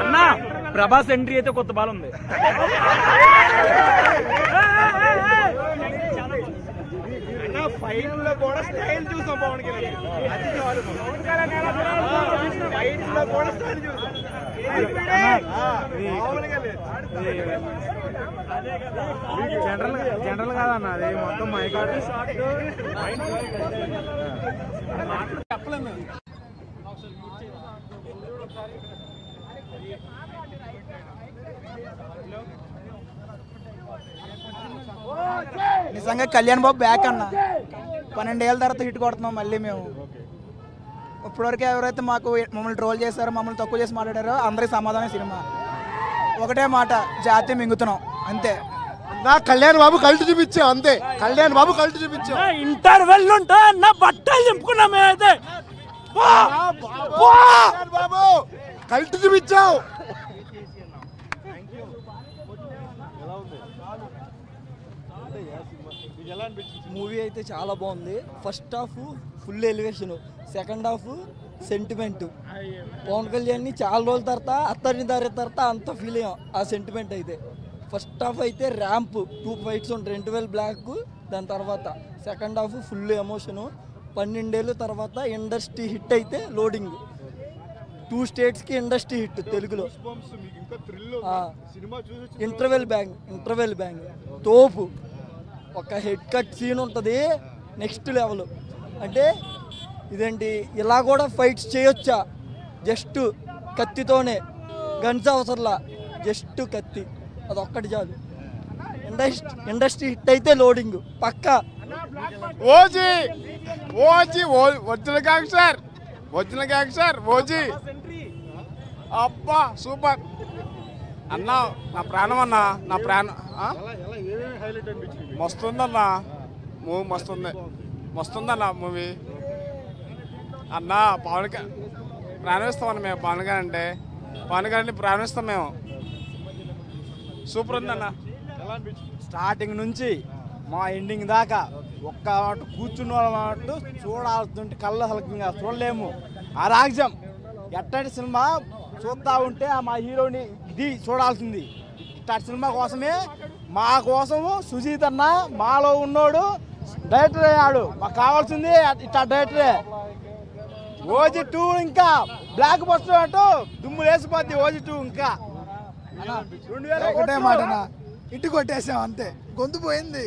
అన్నా ప్రభాస్ ఎంట్రీ అయితే కొత్త బాల్ ఉంది. ఫైట్ లో కూడా స్టైల్ చూసాం పవన్ కళ్యాణ్. ఫైట్ లో కూడా స్టైల్ చూసాం. జనరల్ కాదన్న అది మొత్తం మైకాడు చెప్పలేము. నిజంగా కళ్యాణ్ బాబు బ్యాక్ అన్న. 12 ఏళ్ళ తర్వాత హిట్ కొడుతున్నాం మళ్ళీ మేము. ఇప్పటివరకు ఎవరైతే మమ్మల్ని ట్రోల్ చేశారో, మమ్మల్ని తక్కువ చేసి మాట్లాడారో అందరికి సమాధానం సినిమా. ఒకటే మాట, జాతి మింగుతున్నాం అంతే. నా కళ్యాణ్ బాబు కల్ట్ చూపించావు అంతే. కళ్యాణ్ బాబు కల్ట్ చూపించావు. ఇంటర్వెల్ ఉంటా నా బట్టలు చింపుకున్నాం మేమైతే. బాబు కల్ట్ చూపించావు. మూవీ అయితే చాలా బాగుంది. First half full elevation, second half sentiment. Pavan కళ్యాణ్ని చాలా రోజుల తర్వాత అత్తరిని దారి తర్వాత అంత ఫీల్ అయ్యాం ఆ సెంటిమెంట్ అయితే. ఫస్ట్ హాఫ్ అయితే ర్యాంప్ 2 ఫైట్స్ ఉంటాయి, 2012 బ్లాక్. దాని తర్వాత సెకండ్ హాఫ్ ఫుల్ ఎమోషను. 12 ఏళ్ళ తర్వాత ఇండస్ట్రీ హిట్ అయితే లోడింగ్. 2 స్టేట్స్కి ఇండస్ట్రీ హిట్ తెలుగులో. ఇంటర్వెల్ బ్యాంగ్ తోపు. ఒక హెడ్ కట్ సీన్ ఉంటుంది నెక్స్ట్ లెవెల్. అంటే ఇదేంటి ఇలా కూడా ఫైట్స్ చేయొచ్చా? జస్ట్ కత్తితోనే, గన్స్ అవసరంలా, జస్ట్ కత్తి, అదొక్కటి చాలు. ఇండస్ట్రీ హిట్ అయితే లోడింగ్ పక్కా. OG original gangster OG. అబ్బా సూపర్ అన్నా, నా ప్రాణం అన్నా, నా ప్రాణం. మస్తుందన్నా మూవీ, మస్తుందన్నా మూవీ అన్నా. ప్రాణమిస్తామన్నా మేము. పవన్ కళ్యాణ్ అంటే పవన్ కళ్యాణ్ ప్రాణమిస్తాం మేము. సూపర్ ఉందన్నా. స్టార్టింగ్ నుంచి మా ఎండింగ్ దాకా ఒక్క కూర్చున్న వాళ్ళ చూడాల్సింటే కళ్ళు అసలు చూడలేము. ఆ రాజ్యం ఎట్టటి సినిమా చూస్తూ ఉంటే మా హీరోని ఇది చూడాల్సింది. ఇట్లాంటి సినిమా కోసమే, మా కోసము సుజీత్ అన్న మాలో ఉన్నోడు డైరెక్టర్ అయ్యాడు. మాకు కావాల్సింది ఇట్లా డైరెక్టరే. ఓజీ 2 ఇంకా బ్లాక్ బస్టర్ అటు దుమ్ము వేసిపోద్ది. ఓజీ 2 ఇంకా ఒకటే మాట, ఇటు కొట్టేసాం అంతే, గొంతు పోయింది.